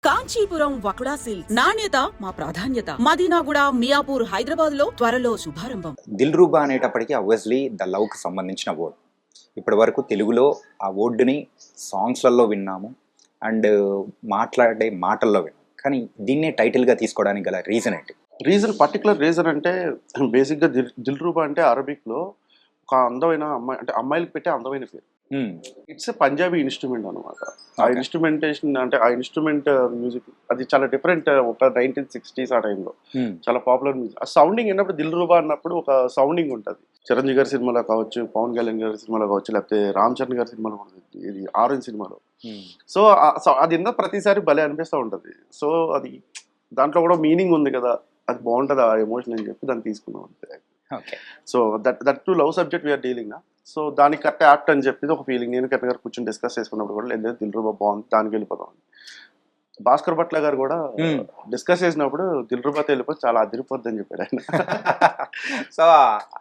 Kanchipuram వకుడా silks నాణ్యత మా ప్రాధాన్యత. మదీనాగూడ, మియాపూర్, హైదరాబాద్ లో త్వరలో శుభారంభం. దిల్రూబా అనేటప్పటికీ ఆబ్వియస్లీ ద లవ్కి సంబంధించిన వర్డ్. ఇప్పటి వరకు తెలుగులో ఆ వర్డ్ని సాంగ్స్లలో విన్నాము అండ్ మాట్లాడే మాటల్లో విన్నాము. కానీ దీన్నే టైటిల్గా తీసుకోవడానికి గల రీజన్ ఏంటి? పర్టికులర్ రీజన్ అంటే బేసిక్గా దిల్రూబా అంటే అరబిక్లో ఒక అందమైన అమ్మాయి, అంటే అమ్మాయిలకు పెట్టే అందమైన పేరు. ఇట్స్ ఎ పంజాబీ ఇన్స్ట్రుమెంట్ అనమాట. ఆ ఇన్స్ట్రుమెంటేషన్ అంటే ఆ ఇన్స్ట్రుమెంట్ మ్యూజిక్ అది చాలా డిఫరెంట్. ఒక 1960s ఆ టైంలో చాలా పాపులర్ మ్యూజిక్. ఆ సౌండింగ్ అయినప్పుడు దిల్రూబా అన్నప్పుడు ఒక సౌండింగ్ ఉంటుంది. చిరంజీవి గారి సినిమాలో కావచ్చు, పవన్ కళ్యాణ్ గారి సినిమాలో కావచ్చు, లేకపోతే రామ్ చరణ్ గారి సినిమాలో కూడా, ఇది ఆరెంజ్ సినిమాలో. సో అది విన్న ప్రతిసారి భలే అనిపిస్తూ ఉంటుంది. సో అది దాంట్లో కూడా మీనింగ్ ఉంది కదా, అది బాగుంటుంది ఆ ఎమోషన్ అని చెప్పి దాన్ని తీసుకున్నాం అంతే. So that to love subject we are dealing నా. సో దానికి కరెక్ట్ యాప్ట్ అని చెప్పి ఒక ఫీలింగ్. నేను కరెక్ట్ గారు కూర్చొని డిస్కస్ చేసుకున్నప్పుడు కూడా లేదు దిల్రూబా బాగుంది, దానికి వెళ్ళిపోతాం. భాస్కర్ భట్ల గారు కూడా డిస్కస్ చేసినప్పుడు దిల్రూబాతో వెళ్ళిపోతే చాలా అదిరిపోద్ది అని చెప్పాడు ఆయన. సో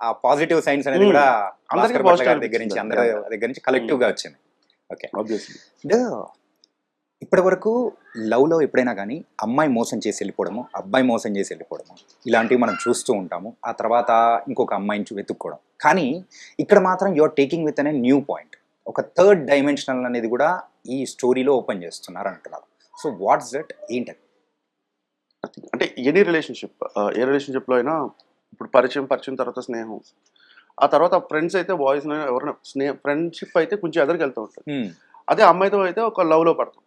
ఆ పాజిటివ్ సైన్స్ అనేది కూడా అందరికీ దగ్గర నుంచి, అందరి దగ్గర నుంచి కలెక్టివ్ గా వచ్చింది. Okay, obviously. ఇప్పటి వరకు లవ్లో ఎప్పుడైనా కానీ అమ్మాయి మోసం చేసి వెళ్ళిపోవడము, అబ్బాయి మోసం చేసి వెళ్ళిపోవడము, ఇలాంటివి మనం చూస్తూ ఉంటాము. ఆ తర్వాత ఇంకొక అమ్మాయిని వెతుక్కోవడం. కానీ ఇక్కడ మాత్రం యూఆర్ టేకింగ్ విత్ అనే న్యూ పాయింట్, ఒక థర్డ్ డైమెన్షనల్ అనేది కూడా ఈ స్టోరీలో ఓపెన్ చేస్తున్నారు అంటున్నారు. సో వాట్స్ దట్, ఏంటది? అంటే ఎనీ రిలేషన్షిప్, ఏ రిలేషన్షిప్లో అయినా ఇప్పుడు పరిచయం తర్వాత స్నేహం, ఆ తర్వాత ఫ్రెండ్స్ అయితే బాయ్స్ ఎవరైనా ఫ్రెండ్షిప్ అయితే కొంచెం ఎదరికి వెళ్తూ ఉంటుంది. అదే అమ్మాయితో అయితే ఒక లవ్లో పడతాం,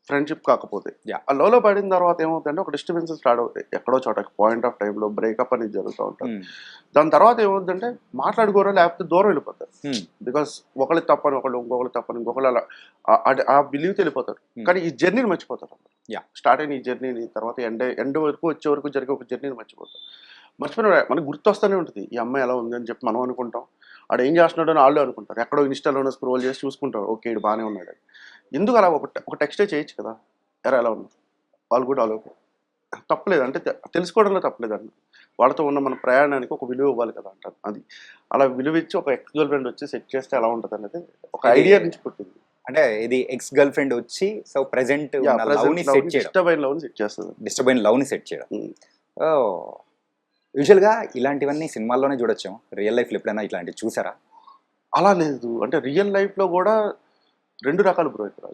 ఫ్రెండ్షిప్ కాకపోతే. ఆ లవ్లో పడిన తర్వాత ఏమవుతుందంటే ఒక డిస్టర్బెన్సెస్ స్టార్ట్ అవుతాయి. ఎక్కడో చోట పాయింట్ ఆఫ్ టైంలో బ్రేకప్ అనేది జరుగుతూ ఉంటుంది. దాని తర్వాత ఏమవుతుందంటే మాట్లాడుకోరో లేకపోతే దూరం వెళ్ళిపోతారు. బికాస్ ఒకళ్ళు తప్పని ఒకళ్ళు, ఇంకొకళ్ళు తప్పని ఇంకొకళ్ళు, అలా ఆ బిలీవ్ వెళ్ళిపోతారు. కానీ ఈ జర్నీని మర్చిపోతారు. స్టార్ట్ అయిన ఈ జర్నీని తర్వాత ఎండ్ వరకు వచ్చే వరకు జరిగే ఒక జర్నీని మర్చిపోతారు. మర్చిపోయిన మనకు గుర్తు వస్తూనే ఉంటుంది, ఈ అమ్మాయి ఎలా ఉంది అని చెప్పి మనం అనుకుంటాం. ఆడు ఏం చేస్తున్నాడు అని వాళ్ళు అనుకుంటారు. ఎక్కడో ఇన్స్టాలోనే స్క్రోల్ చేసి చూసుకుంటారు, ఓకే ఇది బాగానే ఉన్నాడు. ఎందుకు అలా ఒక టెక్స్టే చేయొచ్చు కదా, ఎలా ఉన్నారు వాళ్ళు కూడా అలా తప్పలేదు. అంటే తెలుసుకోవడంలో తప్పలేదు అండి. వాళ్ళతో ఉన్న మన ప్రయాణానికి ఒక విలువ ఇవ్వాలి కదా అంటారు. అది అలా విలువ ఇచ్చి ఒక ఎక్స్ గర్ల్ ఫ్రెండ్ వచ్చి సెట్ చేస్తే ఎలా ఉంటుంది అనేది ఒక ఐడియా నుంచి పుట్టింది. అంటే ఇది ఎక్స్ గర్ల్ ఫ్రెండ్ వచ్చి సో ప్రెసెంట్ డిస్టర్బైన్ లవ్ ని సెట్ చేయడం. యూజువల్గా ఇలాంటివన్నీ సినిమాల్లోనే చూడొచ్చు. రియల్ లైఫ్లో ఎప్పుడైనా ఇట్లాంటివి చూసారా? అలా లేదు. అంటే రియల్ లైఫ్లో కూడా రెండు రకాలు బ్రో. ఇక్కడ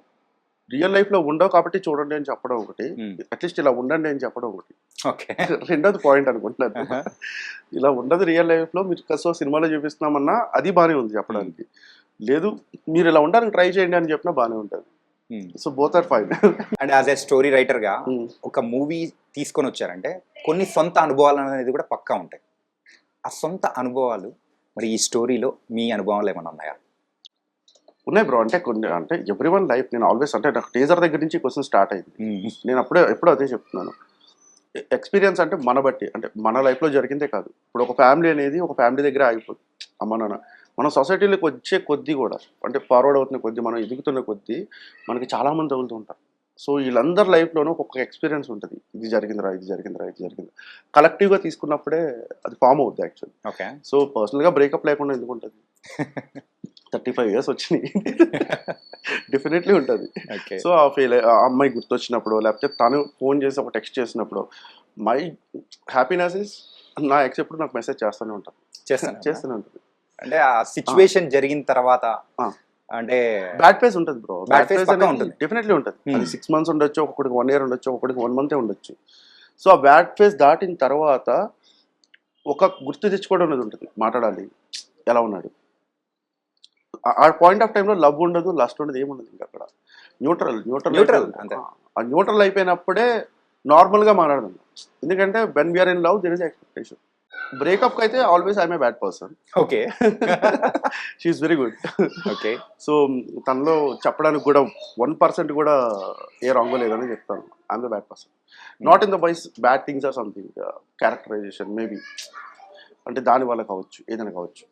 రియల్ లైఫ్లో ఉండవు కాబట్టి చూడండి అని చెప్పడం ఒకటి, అట్లీస్ట్ ఇలా ఉండండి అని చెప్పడం ఒకటి. ఓకే, రెండోది పాయింట్ అనుకుంటున్నాను. ఇలా ఉండదు రియల్ లైఫ్లో, మీరు సో సినిమాలో చూపిస్తున్నామన్నా అది బాగానే ఉంది చెప్పడానికి. లేదు మీరు ఇలా ఉండడానికి ట్రై చేయండి అని చెప్పినా బాగానే ఉంటుంది. So both are fine. And as a story రైటర్గా ఒక మూవీ తీసుకొని వచ్చారంటే కొన్ని సొంత అనుభవాలు అనేది కూడా పక్కా ఉంటాయి. ఆ సొంత అనుభవాలు మరి ఈ స్టోరీలో మీ అనుభవాలు ఏమైనా ఉన్నాయా? ఉన్నాయి బ్రో. అంటే కొన్ని, అంటే ఎవ్రీ వన్ లైఫ్, నేను ఆల్వేస్, అంటే నాకు టీజర్ దగ్గర నుంచి క్వశ్చన్ స్టార్ట్ అయింది. నేను ఎప్పుడూ అదే చెప్తున్నాను. ఎక్స్పీరియన్స్ అంటే మన బట్టి, అంటే మన లైఫ్లో జరిగిందే కాదు. ఇప్పుడు ఒక ఫ్యామిలీ అనేది ఒక ఫ్యామిలీ దగ్గర ఆగిపోతుంది. అమ్మ నాన్న, మనం సొసైటీలోకి వచ్చే కొద్దీ కూడా, అంటే ఫార్వర్డ్ అవుతున్న కొద్దీ, మనం ఎదుగుతున్న కొద్దీ మనకి చాలామంది తగులుతూ ఉంటారు. సో వీళ్ళందరి లైఫ్లోనూ ఒక్కొక్క ఎక్స్పీరియన్స్ ఉంటుంది. ఇది జరిగిందిరా, ఇది జరిగిందిరా, ఇది జరిగింది. కలెక్టివ్గా తీసుకున్నప్పుడే అది ఫామ్ అవుద్ది యాక్చువల్లీ. ఓకే. సో పర్సనల్గా బ్రేకప్ లేకుండా ఎందుకు ఉంటుంది? 35 years వచ్చినాయి, డెఫినెట్లీ ఉంటుంది. సో ఆ అమ్మాయి గుర్తొచ్చినప్పుడు, లేకపోతే తను ఫోన్ చేసి ఒక టెక్స్ట్ చేసినప్పుడు, మై హ్యాపీనెస్ ఇస్, నా ఎక్స్ ఎప్పుడు నాకు మెసేజ్ చేస్తూనే ఉంటాను, చేస్తూనే ఉంటుంది. అంటే ఆ సిచ్యువేషన్ జరిగిన తర్వాత అంటే బ్యాడ్ ఫేజ్ ఉంటుంది బ్రో. బ్యాడ్ ఫేజ్ ఉంటుంది, డెఫినెట్లీ ఉంటుంది. అది 6 months ఉండొచ్చు, ఒకటికి 1 year ఉండొచ్చు, ఒకటికి 1 month ఉండొచ్చు. సో ఆ బ్యాడ్ ఫేజ్ దాటిన తర్వాత ఒక గుర్తు తెచ్చుకోవడం అనేది ఉంటుంది. మాట్లాడాలి, ఎలా ఉన్నాడు. ఆ పాయింట్ ఆఫ్ టైంలో లవ్ ఉండదు, లస్ట్ ఉండదు, ఏముండదు. ఇంకా అక్కడ న్యూట్రల్. ఆ న్యూట్రల్ అయిపోయినప్పుడే నార్మల్గా మాట్లాడదాం. ఎందుకంటే when we are in love there is expectation. Breakup అయితే always I'm a bad person. Okay, she's very good. Okay. So తనలో చెప్పడానికి కూడా 1% కూడా ఏ రాంగో లేదని చెప్తాను. I'm the bad person, not in the wise bad things or something, characterization maybe, అంటే దాని వల్ల కావచ్చు, ఏదైనా కావచ్చు.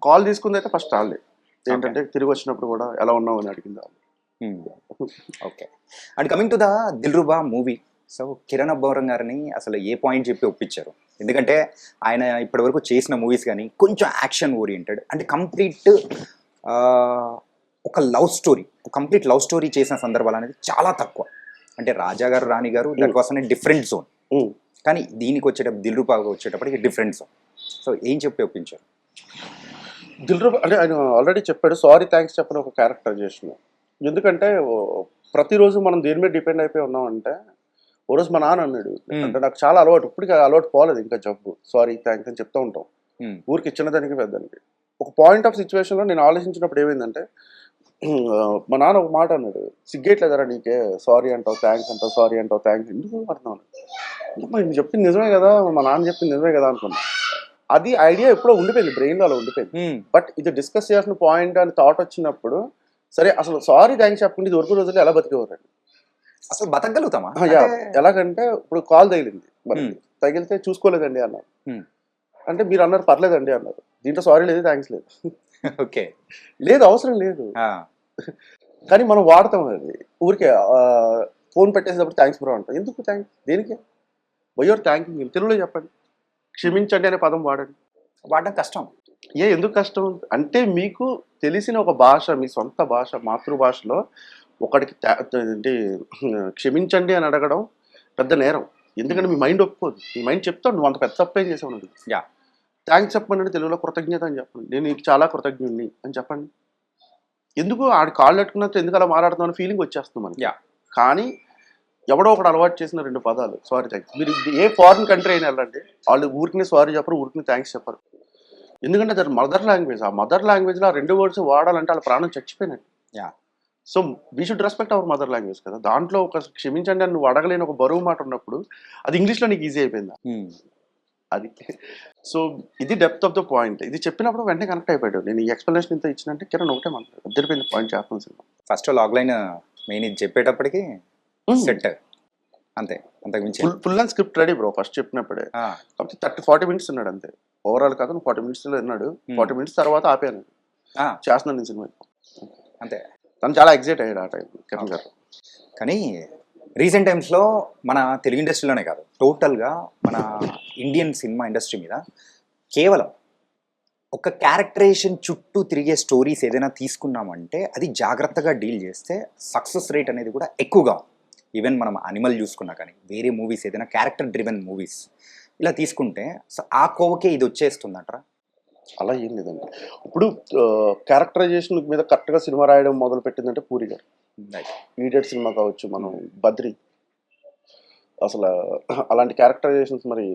కాల్ తీసుకుంది అయితే ఫస్ట్ రాలే, ఏంటంటే తిరిగి వచ్చినప్పుడు కూడా ఎలా ఉన్నావు అని అడిగింది. Okay. And coming to the Dilruba movie, so Kiran Abbavaram గారిని అసలు ఏ పాయింట్ చెప్పి ఒప్పించారు? ఎందుకంటే ఆయన ఇప్పటివరకు చేసిన మూవీస్ కానీ కొంచెం యాక్షన్ ఓరియంటెడ్, అంటే కంప్లీట్ ఒక కంప్లీట్ లవ్ స్టోరీ చేసిన సందర్భాలు అనేది చాలా తక్కువ. అంటే రాజా గారు రాణి గారు that was an different zone, um. కానీ దీనికి వచ్చేటప్పుడు దిల్రూపాగా వచ్చేటప్పటికి డిఫరెంట్ జోన్. సో ఏం చెప్పి ఒప్పించారు? దిల్రూబ్ అంటే ఆయన ఆల్రెడీ చెప్పాడు సారీ థ్యాంక్స్ చెప్పని ఒక క్యారెక్టరైజేషన్. ఎందుకంటే ప్రతిరోజు మనం దేని మీద డిపెండ్ అయిపోయి ఉన్నామంటే, ఓ రోజు మా నాన్న అన్నాడు, అంటే నాకు చాలా అలవాటు, ఇప్పటికి అలవాటు పోలేదు ఇంకా జబ్బు, సారీ థ్యాంక్స్ అని చెప్తూ ఉంటాం ఊరికి చిన్నదానికి పెద్దదానికి. ఒక పాయింట్ ఆఫ్ సిచ్యువేషన్లో నేను ఆలోచించినప్పుడు ఏమైందంటే, మా నాన్న ఒక మాట అన్నాడు, సిగ్గేట్లేదరా నీకే, సారీ అంటావు థ్యాంక్స్ అంటావు, సారీ అంటావు థ్యాంక్స్ ఎందుకు అర్థం, నేను చెప్పింది నిజమే కదా, మా నాన్న చెప్పింది నిజమే కదా అనుకున్నా. అది ఐడియా ఎప్పుడో ఉండిపోయింది, బ్రెయిన్లో అలా ఉండిపోయింది. బట్ ఇది డిస్కస్ చేయాల్సిన పాయింట్ అని థాట్ వచ్చినప్పుడు, సరే అసలు సారీ థ్యాంక్స్ చెప్పకుండా ఇది వరకు రోజులు ఎలా బతికేవారండి, అసలు బతకగలుగుతామా? ఎలాగంటే ఇప్పుడు కాల్ తగిలింది, మరి తగిలితే చూసుకోలేదండి అన్నారు, అంటే మీరు అన్నారు పర్లేదండి అన్నారు, దీంట్లో సారీ లేదు థ్యాంక్స్ లేదు. ఓకే, లేదు అవసరం లేదు, కానీ మనం వాడతాం అది ఊరికే. ఫోన్ పెట్టేసేటప్పుడు థ్యాంక్స్ బ్రో అంటాం, ఎందుకు థ్యాంక్స్ దేనికి, వయ్యోర్ థ్యాంకింగ్ తెలుగులో చెప్పండి, క్షమించండి అనే పదం వాడండి. వాడడం కష్టం. ఎందుకు కష్టం అంటే, మీకు తెలిసిన ఒక భాష, మీ సొంత భాష, మాతృభాషలో ఒకడికి ఏంటి క్షమించండి అని అడగడం పెద్ద నేరం. ఎందుకంటే మీ మైండ్ ఒప్పుకోదు, మీ మైండ్ చెప్తాడు నువ్వు అంత పెద్ద తప్పేం చేసావు అన్నది. థ్యాంక్స్ చెప్పండి తెలుగులో కృతజ్ఞత అని చెప్పండి, నేను నీకు చాలా కృతజ్ఞుడిని అని చెప్పండి. ఎందుకు ఆడి కాళ్ళు పెట్టుకున్నట్టు ఎందుకు అలా మాట్లాడుతున్నావు అనే ఫీలింగ్ వచ్చేస్తుంది మనకి. కానీ ఎవడో ఒకటి అలవాటు చేసిన 2 పదాలు సారీ థ్యాంక్స్. మీరు ఏ ఫారిన్ కంట్రీ అయినా వెళ్ళండి, వాళ్ళు ఊరికి సారీ చెప్పరు, ఊరికి థ్యాంక్స్ చెప్పరు. ఎందుకంటే అది మదర్ లాంగ్వేజ్. ఆ మదర్ లాంగ్వేజ్లో ఆ 2 వర్డ్స్ వాడాలంటే వాళ్ళ ప్రాణం చచ్చిపోయినట్టు. So we should respect our mother language కదా. దాంట్లో ఒక క్షమించండి అని నువ్వు అడగలేని ఒక బరువు మాట ఉన్నప్పుడు అది ఇంగ్లీష్లో నీకు ఈజీ అయిపోయిందా అది. సో ఇది డెప్త్ ఆఫ్ ద పాయింట్. ఇది చెప్పినప్పుడు వెంటనే కనెక్ట్ అయిపోయాడు. నేను ఈ ఎక్స్ప్లెనేషన్ ఇంత ఇచ్చినంటే కిరణ్ ఒకటే మాట్లాడు, అద్దరిపోయింది పాయింట్ చెప్పాల్సిన సినిమా. ఫస్ట్ లాగ్ లైన్ మెయిన్ ఇది చెప్పేటప్పటికి సెట్ అంతే, అంతకు మించి full and script ready bro first చెప్పినప్పుడే. కాబట్టి 30-40 మినిట్స్ ఉన్నాడు అంతే, ఓవరాల్ కాదు 40 మినిట్స్ ఉన్నాడు. 40 మినిట్స్ తర్వాత ఆపాను, చేస్తున్నాను నేను సినిమా అంతే. తను చాలా ఎగ్జైట్ అయ్యాడు ఆ టైం కిరణ్ గారు. కానీ రీసెంట్ టైమ్స్లో మన తెలుగు ఇండస్ట్రీలోనే కాదు, టోటల్గా మన ఇండియన్ సినిమా ఇండస్ట్రీ మీద కేవలం ఒక క్యారెక్టరైజేషన్ చుట్టూ తిరిగే స్టోరీస్ ఏదైనా తీసుకున్నామంటే అది జాగ్రత్తగా డీల్ చేస్తే సక్సెస్ రేట్ అనేది కూడా ఎక్కువగా. ఈవెన్ మనం అనిమల్ చూసుకున్నా కానీ వేరే మూవీస్ ఏదైనా క్యారెక్టర్ డ్రివెన్ మూవీస్ ఇలా తీసుకుంటే ఆ కోవకే ఇది వచ్చేస్తుందంటారా? అలా ఏం లేదండి. ఇప్పుడు క్యారెక్టరైజేషన్ మీద కరెక్ట్గా సినిమా రాయడం మొదలు పెట్టిందంటే పూరి గారు. ఈడియట్ సినిమా కావచ్చు, మనం బద్రి, అసలు అలాంటి క్యారెక్టరైజేషన్స్ మరి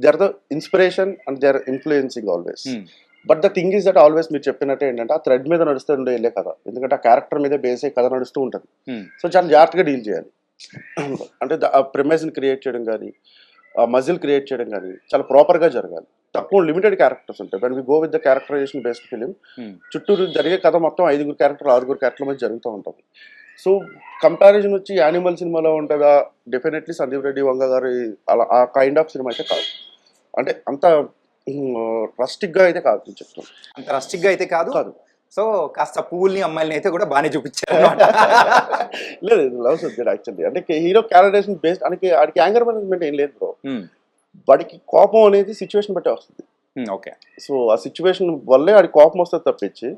they are the inspiration and they are influencing always. But the thing is that always మీరు చెప్పినట్టే ఏంటంటే ఆ థ్రెడ్ మీద నడుస్తూ వెళ్ళే కథ, ఎందుకంటే ఆ క్యారెక్టర్ మీద బేస్ అయ్యే కథ నడుస్తూ ఉంటుంది. సో చాలా జాగ్రత్తగా డీల్ చేయాలి. అంటే ఆ ప్రెమైజ్ని క్రియేట్ చేయడం కానీ, ఆ మజిల్ క్రియేట్ చేయడం కానీ చాలా ప్రాపర్గా జరగాలి. తక్కువ లిమిటెడ్ క్యారెక్టర్స్ ఉంటాయి. When we go with the characterisation based film, చుట్టూరు జరిగే కథ మొత్తం 5 క్యారెక్టర్లు 6 క్యారెక్టర్ల మధ్య జరుగుతూ ఉంటుంది. సో కంపారిజన్ వచ్చి యానిమల్ సినిమాలో ఉంటుందా, డెఫినెట్లీ సందీప్ రెడ్డి వంగ గారు అలా ఆ కైండ్ ఆఫ్ సినిమా అయితే కాదు. అంటే అంత రస్టిక్గా అయితే కాదు, నేను చెప్తాను. అంత రస్టిక్గా అయితే కాదు. సో కాస్త పువ్వుల్ని అమ్మాయిని అయితే కూడా బాగానే చూపించారు. లేదు, లవ్ సబ్జెక్ట్ యాక్చువల్లీ. అంటే హీరో క్యారెక్టరైజేషన్ బేస్డ్ ఆడికి యాంగర్ మేనేజ్మెంట్ ఏం లేదు బ్రో. వాడికి కోపం అనేది సిచ్యువేషన్ బట్టి వస్తుంది. ఓకే, సో ఆ సిచ్యువేషన్ వల్లే ఆడికి కోపం వస్తుంది తప్పించి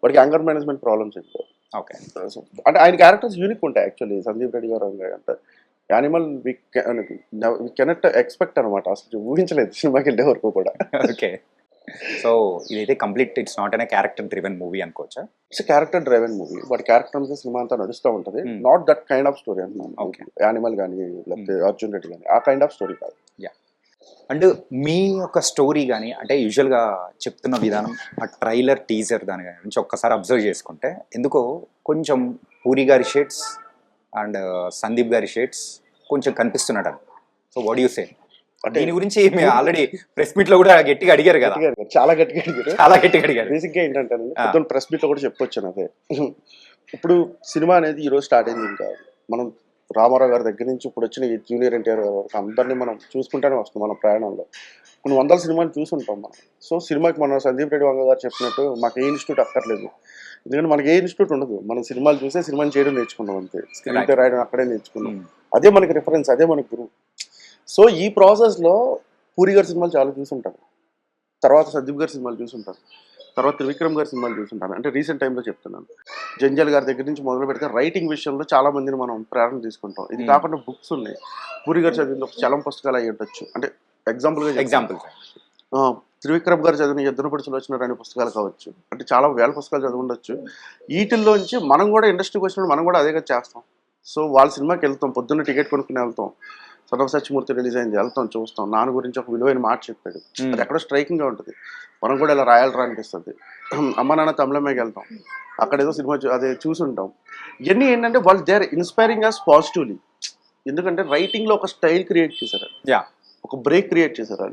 వాడికి యాంగర్ మేనేజ్మెంట్ ప్రాబ్లమ్స్ ఏంటో. ఓకే, అంటే ఆయన క్యారెక్టర్స్ యూనిక్ ఉంటాయి యాక్చువల్లీ. సందీప్ రెడ్డి గారు అంటే యానిమల్ వి కెనట్ ఎక్స్పెక్ట్ అనమాట, అసలు ఊహించలేదు సినిమాకి వెళ్ళే వరకు కూడా. ఓకే, సో ఇదైతే కంప్లీట్ ఇట్స్ నాట్ అనే క్యారెక్టర్ డ్రివెన్ మూవీ అనుకోవచ్చా? It's character driven movie. వాడి క్యారెక్టర్ మీద సినిమా అంతా నడుస్తూ ఉంటుంది. Not that kind of story అంటున్నాను. యానిమల్ కానీ లేకపోతే అర్జున్ రెడ్డి కానీ ఆ కైండ్ ఆఫ్ స్టోరీ కాదు. అండ్ మీ యొక్క స్టోరీ కానీ అంటే యూజువల్గా చెప్తున్న విధానం, ఆ ట్రైలర్ టీజర్ దాని నుంచి ఒక్కసారి అబ్జర్వ్ చేసుకుంటే ఎందుకో కొంచెం పూరి గారి షేడ్స్ అండ్ సందీప్ గారి షేడ్స్ కొంచెం కనిపిస్తున్నాడు. సో వాట్ యు సే దీని గురించి? మీరు ఆల్రెడీ ప్రెస్ మీట్ లో కూడా గట్టిగా అడిగారు కదా. చాలా గట్టిగా అడిగారు. బేసిక్గా ఏంటంటే పొద్దున్న ప్రెస్ మీట్ లో కూడా చెప్పొచ్చాను అదే. ఇప్పుడు సినిమా అనేది ఈరోజు స్టార్ట్ అయింది ఇంకా. మనం రామారావు గారి దగ్గర నుంచి ఇప్పుడు వచ్చిన జూనియర్ ఎన్టీఆర్ గారి వరకు అందరినీ మనం చూసుకుంటూనే వస్తాం మన ప్రయాణంలో. కొన్ని 100 సినిమాలు చూసుంటాం మనం. సో సినిమాకి మన సందీప్ రెడ్డి వంగ గారు చెప్పినట్టు మాకు ఏ ఇన్స్టిట్యూట్ అక్కర్లేదు, ఎందుకంటే మనకి ఏ ఇన్స్టిట్యూట్ ఉండదు. మనం సినిమాలు చూసే సినిమాని చేయడం నేర్చుకున్నాం అంతే. స్క్రీన్ ప్లే రాయడం అక్కడే నేర్చుకున్నాం. అదే మనకి రిఫరెన్స్, అదే మనకి గురువు. సో ఈ ప్రాసెస్లో పూరి గారి సినిమాలు చాలా చూసుంటారు, తర్వాత సందీప్ గారి సినిమాలు చూసుంటారు, తర్వాత త్రివిక్రమ్ గారి సినిమాలు చూస్తుంటాను, అంటే రీసెంట్ టైంలో చెప్తున్నాను. జంజాల్ గారి దగ్గర నుంచి మొదలు పెడితే రైటింగ్ విషయంలో చాలా మందిని మనం ప్రేరణ తీసుకుంటాం. ఇది కాకుండా బుక్స్ ఉన్నాయి. పూరి గారు చదివిన చలం పుస్తకాలు అయ్యి ఉండొచ్చు, అంటే ఎగ్జాంపుల్. త్రివిక్రమ్ గారు చదివిన ఎద్దునపడి సులోచన అనే పుస్తకాలు కావచ్చు, అంటే చాలా వేల పుస్తకాలు చదివి ఉండొచ్చు. వీటిల్లోంచి మనం కూడా ఇండస్ట్రీకి వచ్చినప్పుడు మనం కూడా అదేగా చేస్తాం. సో వాళ్ళ సినిమాకి వెళ్తాం, పొద్దున్న టికెట్ కొనుక్కుని వెళ్తాం. సర్వ సత్యమూర్తి రిలీజ్ అయింది, వెళ్తాం, చూస్తాం. నాన్న గురించి ఒక విలువైన మాట చెప్పాడు, అది ఎక్కడో స్ట్రైకింగ్ గా ఉంటుంది, మనం కూడా ఇలా రాయాలరా అనిపిస్తుంది. అమ్మ నాన్న తమిళమ్మకి వెళ్తాం, అక్కడ ఏదో సినిమా అదే చూసుంటాం. ఇవన్నీ ఏంటంటే వాళ్ళు they are inspiring us positively. ఎందుకంటే రైటింగ్ లో ఒక స్టైల్ క్రియేట్ చేశారు, ఒక బ్రేక్ క్రియేట్ చేశారు.